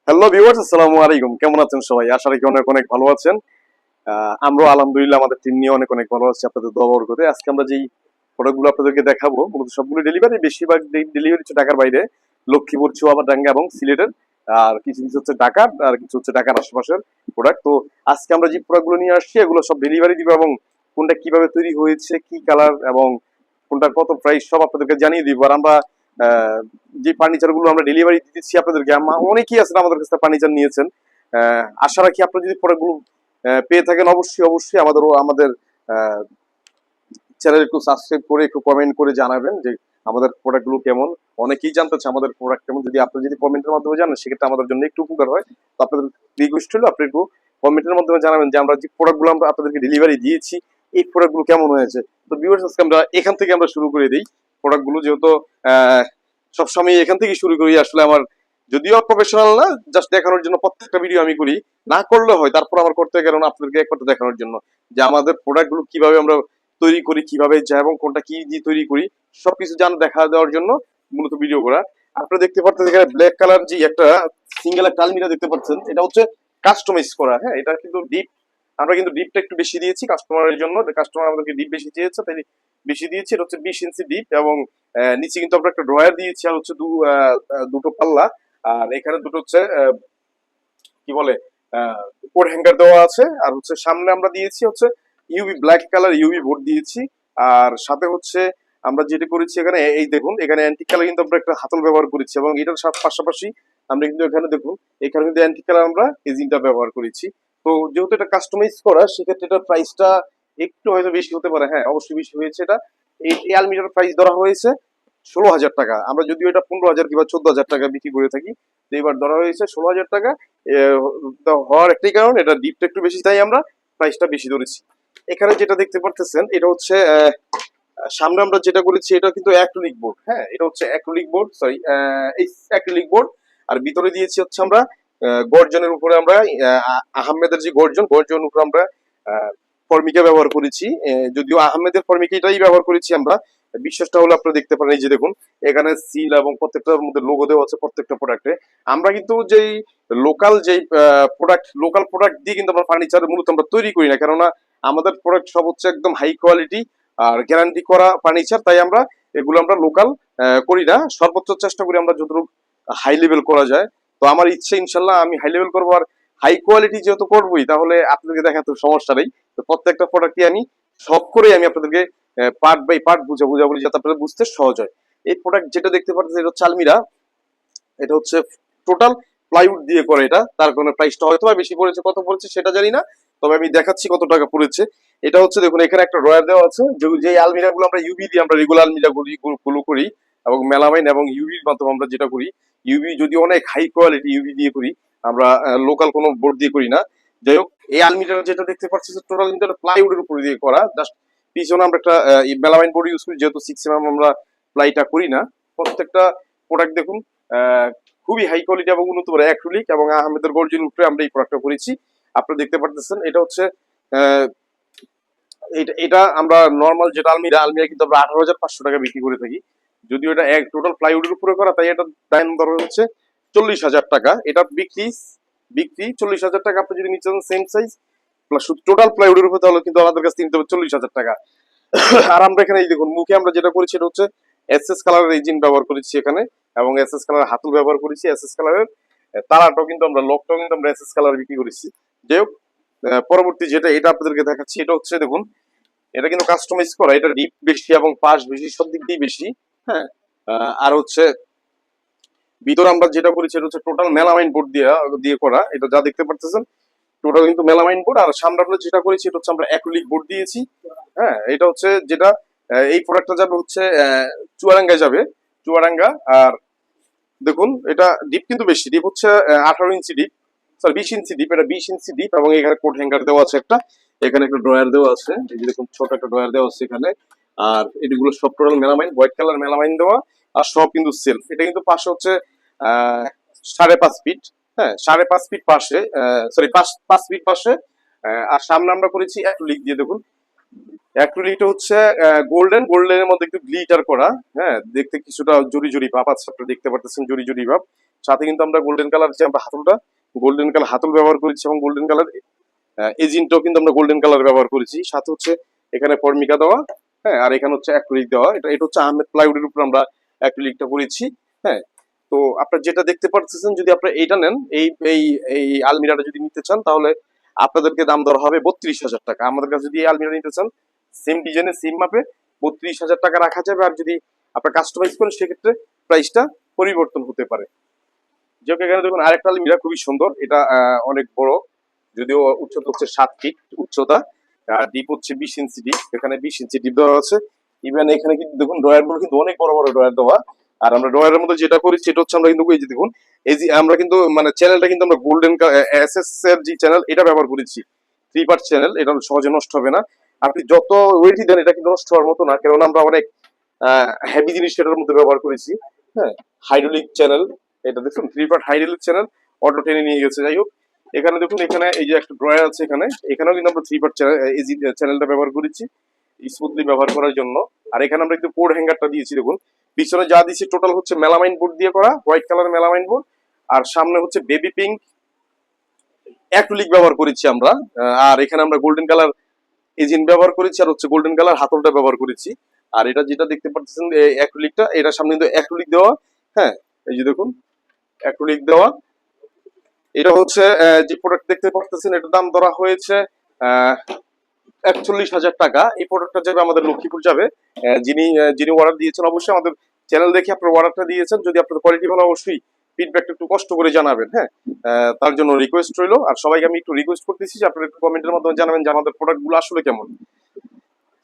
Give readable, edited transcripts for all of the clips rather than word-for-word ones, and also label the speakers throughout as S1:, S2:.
S1: Hello viewers, আসসালামু আলাইকুম। কেমন আছেন সবাই? আশা রাখি অনেক অনেক ভালো আছেন। আমরা আলহামদুলিল্লাহ আমাদের টিম নিয়ে অনেক অনেক ভালো আছি আপনাদের দোয়া বরকতে। আজকে আমরা যেই প্রোডাক্টগুলো আপনাদেরকে দেখাবো মূলত সবগুলো ডেলিভারি, বেশিরভাগ ডেলিভারি হচ্ছে ঢাকার বাইরে, লক্ষ্মীপুর, চুয়াডাঙ্গা এবং সিলেটের। আর কিছু কিছু হচ্ছে ঢাকার, আর কিছু হচ্ছে ঢাকার আশেপাশের প্রোডাক্ট। তো আজকে আমরা যে প্রোডাক্টগুলো নিয়ে আসছি এগুলো সব ডেলিভারি দিব, এবং কোনটা কিভাবে তৈরি হয়েছে, কি কালার এবং কোনটা কত প্রাইস সব আপনাদেরকে জানিয়ে দিব। আর আমরা আহ, যে ফার্নিচার গুলো আমরা ডেলিভারি দিচ্ছি আপনাদেরকে, অনেকেই আছেন আমাদের কাছে ফার্নিচার নিয়েছেন। আশা রাখি আপনারা যদি প্রোডাক্টগুলো পেয়ে থাকেন অবশ্যই অবশ্যই আমাদের চ্যানেল একটু সাবস্ক্রাইব করে একটু কমেন্ট করে জানাবেন যে আমাদের প্রোডাক্টগুলো কেমন। অনেকেই জানতে চায় আমাদের প্রোডাক্ট কেমন, যদি আপনি যদি কমেন্টের মাধ্যমে জানেন সেক্ষেত্রে আমাদের জন্য একটু উপকার হয়। তো আপনাদের রিকোয়েস্ট হলো আপনি একটু কমেন্টের মাধ্যমে জানাবেন যে আমরা যে প্রোডাক্টগুলো আমরা আপনাদেরকে ডেলিভারি দিয়েছি এই প্রোডাক্টগুলো কেমন হয়েছে। তো ভিউয়ার্স, আজকে আমরা এখান থেকে আমরা শুরু করে দিই প্রোডাক্টগুলো, যেহেতু আহ, সবসময় এখান থেকে শুরু করি। আসলে আমার যদিও প্রফেশনাল না, জাস্ট দেখানোর জন্য প্রত্যেকটা ভিডিও আমি করি, না করলে হয় তারপর আমার করতে হয়, কারণ আপনাদেরকে এক কথা দেখানোর জন্য যে আমাদের প্রোডাক্টগুলো কিভাবে আমরা তৈরি করি, কিভাবে যায় এবং কোনটা কি দিয়ে তৈরি করি সবকিছু দেখা দেওয়ার জন্য মূলত ভিডিও করা। আপনারা দেখতে পাচ্ছেন এখানে ব্ল্যাক কালার যে একটা সিঙ্গেল একটা আলমিরা দেখতে পাচ্ছেন, এটা হচ্ছে কাস্টমাইজ করা। হ্যাঁ, এটা কিন্তু ডিপ, আমরা কিন্তু ডিপটা একটু বেশি দিয়েছি কাস্টমারের জন্য। কাস্টমার আমাদেরকে ডিপ বেশি চেয়েছে তাই বেশি দিয়েছি। এটা হচ্ছে 20 ইঞ্চি ডিপ, এবং নিচে কিন্তু আমরা একটা ড্রয়ার দিয়েছি, আর হচ্ছে দুটো পাল্লা। আর এখানে দুটো হচ্ছে কি বলে কোট হ্যাঙ্গার দেওয়া আছে। আর হচ্ছে সামনে আমরা দিয়েছি হচ্ছে UV black colour UV board দিয়েছি। আর সাথে হচ্ছে আমরা যেটা করেছি এখানে, এই দেখুন এখানে অ্যান্টিক কালার কিন্তু আমরা একটা হাতল ব্যবহার করেছি, এবং এটার পাশাপাশি আমরা কিন্তু এখানে দেখুন এখানে কিন্তু অ্যান্টিক কালার আমরা এজিনটা ব্যবহার করেছি। তো যেহেতু এটা কাস্টমাইজ করা সেক্ষেত্রে এটার প্রাইসটা একটু হয়তো বেশি হতে পারে। হ্যাঁ, অবশ্যই বেশি হয়েছে। এটা এই আলমিটার প্রাইস ধরা হয়েছে 16,000 টাকা। আমরা যদিও এটা 15,000 কিংবা 14,000 টাকা বিক্রি করে থাকি, তো এবার ধরা হয়েছে 16,000 টাকা। হওয়ার একটাই কারণ এটা ডিপটা একটু বেশি, তাই আমরা প্রাইসটা বেশি ধরেছি। এখানে যেটা দেখতে পারতেছেন এটা হচ্ছে সামনে আমরা যেটা করেছি এটা কিন্তু অ্যাক্রিলিক বোর্ড। হ্যাঁ, এটা হচ্ছে অ্যাক্রিলিক বোর্ড, সরি এই অ্যাক্রিলিক বোর্ড। আর ভিতরে দিয়েছি হচ্ছে আমরা গর্জনের উপরে আমরা আহমেদের যে গর্জন উপরে আমরা ফর্মিকা ব্যবহার করেছি। যদিও আহমেদের ফর্মিকাটাই ব্যবহার করেছি আমরা। বিশ্বাসটা হলো আপনারা দেখতে পারেন, এই যে দেখুন এখানে সিল এবং প্রত্যেকটার মধ্যে লোগো দেওয়া আছে প্রত্যেকটা প্রোডাক্টে। আমরা কিন্তু যেই লোকাল প্রোডাক্ট দিয়ে কিন্তু আমরা ফার্নিচার মূলত আমরা তৈরি করি না, কেননা আমাদের প্রোডাক্ট সব হচ্ছে একদম হাই কোয়ালিটি আর গ্যারান্টি করা ফার্নিচার, তাই আমরা এগুলো আমরা লোকাল করি না। সর্বোচ্চ চেষ্টা করি আমরা যতটুকু হাই লেভেল করা যায়। তো আমার ইচ্ছে ইনশাল্লাহ আমি হাই লেভেল করবো, আর হাই কোয়ালিটি যেহেতু করবোই তাহলে আপনাদেরকে দেখাতে সমস্যা নেই। তো প্রত্যেকটা প্রোডাক্টই আমি সব করে আমি আপনাদেরকে পার্ট বাই পার্ট বুঝা বলি, যাতে আপনাদের বুঝতে সহজ হয়। এই প্রোডাক্ট যেটা দেখতে পাচ্ছেন এটা হচ্ছে আলমিরা। এটা হচ্ছে টোটাল প্লাইউড দিয়ে করে, এটা তার কারণে প্রাইসটা হয়তো বেশি পড়েছে, কত পড়েছে সেটা জানি না, তবে আমি দেখাচ্ছি কত টাকা পড়েছে। এটা হচ্ছে দেখুন এখানে একটা ড্রয়ার দেওয়া আছে, যে আলমিরা গুলো আমরা ইউভি দিয়ে আমরা রেগুলার আলমিরা গুলো করি, এবং মেলামাইন এবং ইউভির মাধ্যমে আমরা যেটা করি, ইউভি যদি অনেক হাই কোয়ালিটি ইউভি দিয়ে করি, আমরা লোকাল কোনো বোর্ড দিয়ে করি না। যাই হোক, এই আলমিরা যেটা দেখতে পাচ্ছি টোটাল কিন্তু প্লাইউডের উপরে দিয়ে করা। জাস্ট পিছনে আমরা একটা মেলামাইন বোর্ড ইউজ করি, যেহেতু 6 mm আমরা প্লাইটা করি না। প্রত্যেকটা প্রোডাক্ট দেখুন খুবই হাই কোয়ালিটি এবং উন্নত মানের অ্যাক্রিলিক এবং আহমেদের গর্জন উপরে আমরা এই প্রোডাক্টটা করেছি। আপনারা দেখতে পারতেছেন এটা হচ্ছে আহ, এটা আমরা নর্মাল যেটা আলমিরা কিন্তু আমরা 18,500 টাকা বিক্রি করে থাকি। যদিও এটা এক টোটাল প্লাইউডের উপরে করা, তাই এটা দাম দর হচ্ছে 40,000 টাকা। এটা বিক্রি বিক্রি 40,000 টাকা। আপনি যদি নিচ্ছেন সেম সাইজ প্লাস টোটাল প্লাইউডের উপরে, তাহলে কিন্তু আমাদের কাছে নিতে হবে 40,000 টাকা। আর আমরা এখানে এই দেখুন মুখে আমরা যেটা করেছি এটা হচ্ছে এসএস কালারের ইঞ্জিন ব্যবহার করেছি এখানে, এবং এসএস কালারের হাতুল ব্যবহার করেছি। এসএস কালারের তারাটাও কিন্তু আমরা লকটাও কিন্তু আমরা এসএস কালার বিক্রি করেছি। যাই হোক, পরবর্তী যেটা এটা আপনাদেরকে দেখাচ্ছি, এটা হচ্ছে দেখুন এটা কিন্তু কাস্টমাইজ করা। এটা ডিপ বেশি এবং পাশ বেশি, সব দিক দিয়ে বেশি। হ্যাঁ, আর হচ্ছে ভিতরে আমরা যেটা করেছি এটা হচ্ছে টোটাল মেলামাইন বোর্ড দিয়ে দিয়ে করা। এটা যা দেখতে পারতেছেন টোটাল কিন্তু মেলামাইন বোর্ড। আর সামনে আমরা যেটা করেছি এটা হচ্ছে আমরা অ্যাক্রিলিক বোর্ড দিয়েছি। হ্যাঁ, এটা হচ্ছে যেটা এই প্রোডাক্টটা যাবে হচ্ছে চুয়াডাঙ্গায় যাবে, চুয়াডাঙ্গা। আর দেখুন এটা ডিপ কিন্তু বেশি, ডিপ হচ্ছে 18 ইঞ্চি ডিপ, সরি 20 ইঞ্চি ডিপ। এটা 20 ইঞ্চি ডিপ, এবং এখানে কোট হ্যাঙ্গার দেওয়া আছে একটা, এখানে একটা ড্রয়ার দেওয়া আছে, এই যে দেখুন ছোট একটা ড্রয়ার দেওয়া আছে এখানে। আর এগুলো সব total melamine, white colour melamine দেওয়া। আর সব কিন্তু সেলফ। এটা কিন্তু পাশে হচ্ছে 5.5 ফিট। হ্যাঁ, 5.5 ফিট পাশে, সরি 5 ফিট পাশে। আর সামনে আমরা করেছি অ্যাক্রিলিক দিয়ে। দেখুন অ্যাক্রিলিকটা হচ্ছে গোল্ডেনের মধ্যে একটু গ্লিটার করা। হ্যাঁ, দেখতে কিছুটা জড়ি জড়ি ভাব আছে, আপনারা দেখতে পারতেছেন জড়ি জড়ি ভাব। সাথে কিন্তু আমরা গোল্ডেন কালার যে আমরা হাতলটা গোল্ডেন কালার হাতল ব্যবহার করেছি এবং গোল্ডেন কালার এজিনটাও কিন্তু আমরা গোল্ডেন কালার ব্যবহার করেছি। সাথে হচ্ছে এখানে ফর্মিকা দেওয়া, হ্যাঁ, আর এখানে হচ্ছে অ্যাক্রিলিক দেওয়া। এটা হচ্ছে আহমেদ প্লাইউডের উপর আমরা অ্যাক্রিলিকটা করেছি, হ্যাঁ। তো আপনারা যেটা দেখতে পাচ্ছেন, যদি আপনারা এইটা নেন, এই এই এই আলমিরাটা যদি নিতে চান, তাহলে আপনাদেরকে দাম দর হবে 32,000 টাকা। আমাদের কাছে যদি এই আলমিরা নিতে চান সেম ডিজাইনে সেম মাপে 32,000 টাকা রাখা যাবে। আর যদি আপনারা কাস্টমাইজ করেন সেক্ষেত্রে প্রাইসটা পরিবর্তন হতে পারে। যেমন এখানে দেখুন আরেকটা আলমিরা খুবই সুন্দর, এটা অনেক বড়, যদিও উচ্চতা হচ্ছে 7 ফিট উচ্চতা, আর ডিপ হচ্ছে 20 ইঞ্চি ডিপ। এখানে 20 ইঞ্চি ডিপ দেওয়া আছে। ইভেন এখানে কিন্তু দেখুন ড্রয়ার গুলো কিন্তু অনেক বড় বড় ড্রয়ার দেওয়া। আর আমরা ড্রয়ারের মধ্যে যেটা করি সেটা হচ্ছে আমরা কিন্তু এই যে দেখুন, এই যে আমরা কিন্তু মানে চ্যানেলটা কিন্তু আমরা গোল্ডেন এসএস এর যে চ্যানেল এটা ব্যবহার করেছি, 3 পার্ট চ্যানেল। এটা সহজে নষ্ট হবে না। আপনি যত ওয়েটই দেন এটা কিন্তু নষ্ট হওয়ার মতো না, কারণ আমরা অনেক হেভি জিনিস এটার মধ্যে ব্যবহার করেছি, হ্যাঁ। হাইড্রোলিক চ্যানেল, এটা দেখুন 3 পার্ট হাইড্রোলিক চ্যানেল, অটো টেনে নিয়ে গেছে। যাই হোক, এখানে দেখুন এখানে এই যে একটা ড্রয়ার আছে, এখানেও কিন্তু আমরা 3 পার্ট চ্যানেলটা ব্যবহার করেছি স্মুথলি ব্যবহার করার জন্য। আর এখানে আমরা কিন্তু কোড হ্যাঙ্গারটা দিয়েছি, দেখুন পিছনে যা দিয়েছি টোটাল হচ্ছে মেলামাইন বোর্ড দিয়ে করা, হোয়াইট কালার মেলামাইন বোর্ড। আর সামনে হচ্ছে বেবি পিঙ্ক অ্যাক্রিলিক ব্যবহার করেছি আমরা। আর এখানে আমরা গোল্ডেন কালার এজিন ব্যবহার করেছি, আর হচ্ছে গোল্ডেন কালার হাতলটা ব্যবহার করেছি। আর এটা যেটা দেখতে পাচ্ছেন অ্যাক্রিলিকটা, এটার সামনে কিন্তু অ্যাক্রিলিক দেওয়া, হ্যাঁ, এই যে দেখুন অ্যাক্রিলিক দেওয়া। এটা হচ্ছে যে প্রোডাক্ট দেখতে পাচ্ছেন, এটার দাম ধরা হয়েছে 41,000 টাকা। এই প্রোডাক্টটা যাবে আমাদের লক্ষ্মীপুর যাবে। যিনি যিনি অর্ডার দিয়েছেন অবশ্যই আমাদের চ্যানেল দেখে আপনার অর্ডারটা দিয়েছেন, যদি আপনাদের কোয়ালিটি ভালো অবশ্যই ফিডব্যাকটা একটু কষ্ট করে জানাবেন, হ্যাঁ। তার জন্য রিকোয়েস্ট রইলো। আর সবাইকে আমি একটু রিকোয়েস্ট করতেছি যে আপনারা একটু কমেন্টের মাধ্যমে জানাবেন যে আমাদের প্রোডাক্টগুলো আসলে কেমন।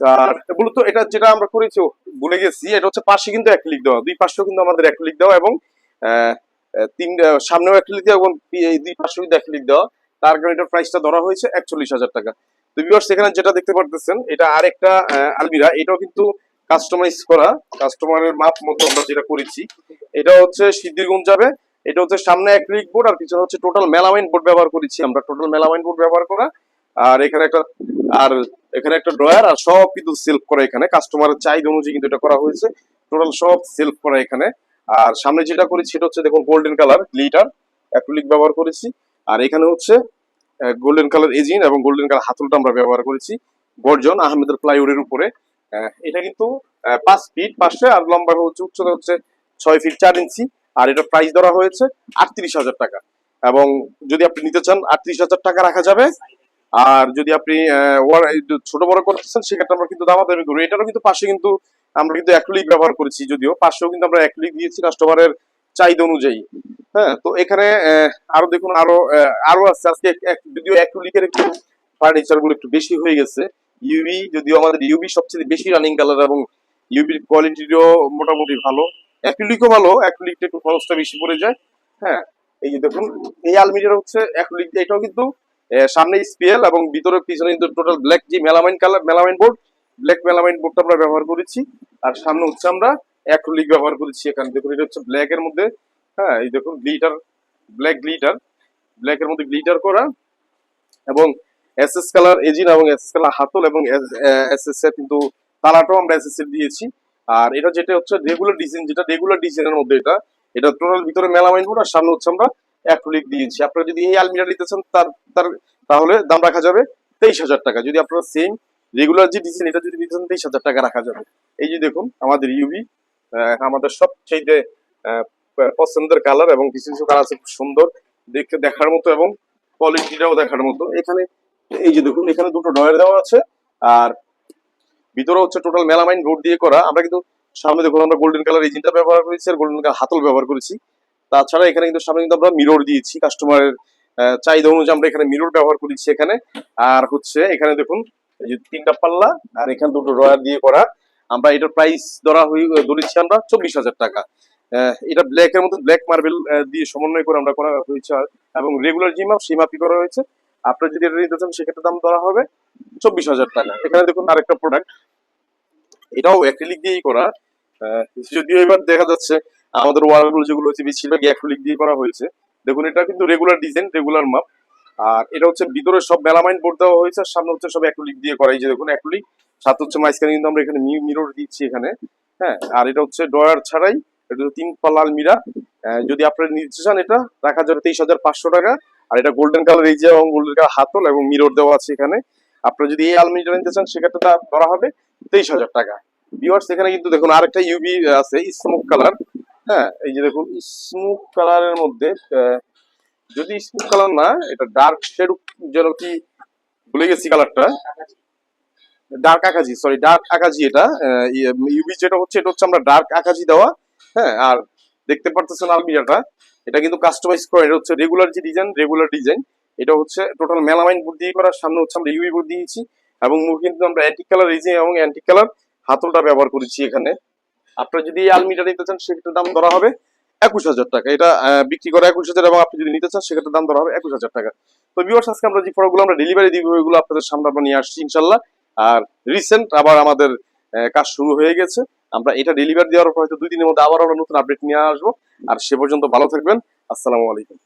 S1: আর মূলত এটা যেটা আমরা করেছি ভুলে গেছি, এটা হচ্ছে পাশে কিন্তু অ্যাক্রিলিক দেওয়া, দুই পাশেও কিন্তু আমাদের অ্যাক্রিলিক দেওয়া, এবং তিন সামনেও অ্যাক্রিলিক দেওয়া, এবং এই দুই পাশেও কিন্তু অ্যাক্রিলিক দেওয়া। তার কারণে এটার প্রাইসটা ধরা হয়েছে 41,000 টাকা। তো ভিউয়ার্স, এখানে যেটা দেখতে পারতেছেন এটা আরেকটা আলমিরা, এটাও কিন্তু কাস্টমাইজ করা, কাস্টমারের মাপ মতো আমরা যেটা করেছি। এটা হচ্ছে সিদ্ধিরগঞ্জ যাবে। এটা হচ্ছে সামনে অ্যাক্রিলিক বোর্ড, আর পিছনে হচ্ছে টোটাল মেলামাইন বোর্ড ব্যবহার করেছি আমরা, টোটাল মেলামাইন বোর্ড ব্যবহার করা। আর এখানে একটা ড্রয়ার, আর সব কিন্তু সেলফ করা, এখানে কাস্টমারের চাহিদা অনুযায়ী কিন্তু এটা করা হয়েছে, টোটাল সব সেলফ করা এখানে। আর সামনে যেটা করেছি সেটা হচ্ছে দেখুন গোল্ডেন কালার গ্লিটার অ্যাক্রিলিক ব্যবহার করেছি। আর এখানে হচ্ছে গোল্ডেন কালার এজিন এবং গোল্ডেন কালার হাতলটা আমরা ব্যবহার করেছি গর্জন আহমেদের প্লাইউডের উপরে। এটা কিন্তু 5 ফিট 500, আর লম্বা হচ্ছে উচ্চতা হচ্ছে 6 ফিট 4 ইঞ্চি। আর এটা প্রাইস ধরা হয়েছে 38,000 টাকা। এবং যদি আপনি নিতে চান 38,000 টাকা রাখা যাবে। আর যদি আপনি ছোট বড় করতেছেন সেক্ষেত্রে আমরা কিন্তু দামাদামি করি। এটারও কিন্তু পাশে কিন্তু আমরা কিন্তু অ্যাক্রিলিক ব্যবহার করেছি, যদিও পাশেও কিন্তু আমরা অ্যাক্রিলিক দিয়েছি কাস্টমারের চাহিদা অনুযায়ী, হ্যাঁ। তো এখানে আরো দেখুন আরো আছে। আজকে যদিও অ্যাক্রিলিকের একটু ফার্নিচার গুলো একটু বেশি হয়ে গেছে। ইউবি, যদিও আমাদের ইউবি সবচেয়ে বেশি রানিং কালার, এবং ইউবির কোয়ালিটিও মোটামুটি ভালো, অ্যাক্রিলিকও ভালো, অ্যাক্রিলিকটা একটু খরচটা বেশি পড়ে যায়, হ্যাঁ। এই যে দেখুন এই আলমিরাটা হচ্ছে অ্যাক্রিলিক, এটাও কিন্তু সামনে স্পিএল এবং ভিতরে পিছনে কিন্তু টোটাল ব্ল্যাক যে melamine colour melamine board, black melamine বোর্ডটা আমরা ব্যবহার করেছি। আর সামনে হচ্ছে আমরা অ্যাক্রিলিক ব্যবহার করেছি। এখানে দেখুন এটা হচ্ছে ব্ল্যাক এর মধ্যে, হ্যাঁ, এই দেখুন গ্লিটার, ব্ল্যাক গ্লিটার, ব্ল্যাক এর মধ্যে গ্লিটার করা, এবং এসএস কালার এজিন এবং এসএস কালার হাতল, এবং এসএস এর কিন্তু তালাটাও আমরা এসএস এর দিয়েছি। আর এটা যেটা হচ্ছে রেগুলার ডিজাইন, যেটা রেগুলার ডিজাইনের মধ্যে এটা টোটাল ভিতরে মেলামাইন বোর্ড, আর সামনে হচ্ছে আমরা অ্যাক্রিলিক দিয়েছি। আপনারা যদি এই আলমিরা নিতে চান তাহলে দাম রাখা যাবে 23,000 টাকা। যদি আপনারা সেম রেগুলার যে ডিজাইন এটা যদি নিতে চান 23,000 টাকা রাখা যাবে। এই যে দেখুন আমাদের ইউবি, আমাদের সবচেয়ে পছন্দের কালার, এবং কিছু কিছু কালার আছে খুব সুন্দর দেখতে, দেখার মতো, এবং কোয়ালিটিটাও দেখার মতো। এখানে এই যে দেখুন এখানে দুটো ডয়ার দেওয়া আছে, আর ভিতরে হচ্ছে টোটাল মেলামাইন বোর্ড দিয়ে করা। আমরা কিন্তু সামনে দেখুন আমরা গোল্ডেন কালার এজিনটা ব্যবহার করেছি, আর গোল্ডেন কালার হাতল ব্যবহার করেছি। তাছাড়া এখানে কিন্তু সামনে কিন্তু আমরা মিরর দিয়েছি কাস্টমারের চাহিদা অনুযায়ী, আমরা এখানে মিরর ব্যবহার করেছি এখানে। আর হচ্ছে এখানে দেখুন এই যে 3টা পাল্লা, আর এখানে দুটো ড্রয়ার দিয়ে করা। আমরা এটার প্রাইস ধরেছি আমরা 24,000 টাকা। এটা ব্ল্যাক এর মধ্যে ব্ল্যাক মার্বেল দিয়ে সমন্বয় করে আমরা করা হয়েছে, এবং রেগুলার যে মাপ সেই মাপই করা হয়েছে। আপনারা যদি এটা নিতে চান সেক্ষেত্রে দাম ধরা হবে 24,000 টাকা। এখানে দেখুন আরেকটা প্রোডাক্ট, এটাও অ্যাক্রিলিক দিয়েই করা। যদিও এবার দেখা যাচ্ছে আমাদের ওয়ালগুলো যেগুলো হচ্ছে বেশিরভাগ অ্যাক্রিলিক দিয়ে করা হয়েছে। দেখুন এটা কিন্তু রেগুলার ডিজাইন, রেগুলার মাপ। আর এটা হচ্ছে ভিতরে সব মেলামাইন বোর্ড দেওয়া হয়েছে, আর সামনে হচ্ছে সব অ্যাক্রিলিক দিয়ে করা। এই যে দেখুন অ্যাক্রিলিক, সাথে হচ্ছে মাঝখানে কিন্তু আমরা এখানে মিরর দিচ্ছি এখানে, হ্যাঁ। আর এটা হচ্ছে ড্রয়ার ছাড়াই, এটা হচ্ছে 3 পাল্লা আলমিরা, যদি আপনারা নিতে চান এটা রাখা যাবে 23,500 টাকা। আর এটা গোল্ডেন কালার এই যে এবং গোল্ডেন কালার হাতল এবং মিরর দেওয়া আছে এখানে। আপনারা যদি এই আলমিরাটা নিতে চান সেক্ষেত্রে দাম ধরা হবে 23,000 টাকা। ভিউয়ার্স এখানে কিন্তু দেখুন আরেকটা ইউভি আছে স্মোক কালার। হ্যাঁ, এই যে দেখুন স্মোক কালারের মধ্যে যদি স্মোক কালার না, এটা ডার্ক শেড, যেন কি ভুলে গেছি কালারটা, ডার্ক আকাশি, সরি ডার্ক আকাশি। এটা ইউভি যেটা হচ্ছে এটা হচ্ছে আমরা ডার্ক আকাশি দেওয়া। হ্যাঁ, আর দেখতে পারতেছেন আলমিরাটা, এটা কিন্তু কাস্টমাইজ করা, এটা হচ্ছে রেগুলার যে ডিজাইন, রেগুলার ডিজাইন। এটা হচ্ছে টোটাল মেলামাইন বোর্ড দিয়ে করা, সামনে হচ্ছে আমরা ইউভি বোর্ড দিয়েছি এবং মুখ কিন্তু আমরা অ্যান্টিক কালার এই যে এবং অ্যান্টিক কালার হাতলটা ব্যবহার করেছি এখানে। আপনারা যদি এই আলমিরাটা নিতে চান সেক্ষেত্রে দাম ধরা হবে 21,000 টাকা। এটা বিক্রি করা 21,000 এবং আপনি যদি নিতে চান সেক্ষেত্রে দাম ধরা হবে 21,000 টাকা। তো ভিউয়ার্স আজকে আমরা যে প্রোডাক্টগুলো আমরা ডেলিভারি দিব ওইগুলো আপনাদের সামনে আমরা নিয়ে আসছি ইনশাল্লাহ। আর রিসেন্ট আবার আমাদের কাজ শুরু হয়ে গেছে। আমরা এটা ডেলিভারি দেওয়ার পর হয়তো 2 দিনের মধ্যে আবার আমরা নতুন আপডেট নিয়ে আসবো। আর সে পর্যন্ত ভালো থাকবেন। আসসালামু আলাইকুম।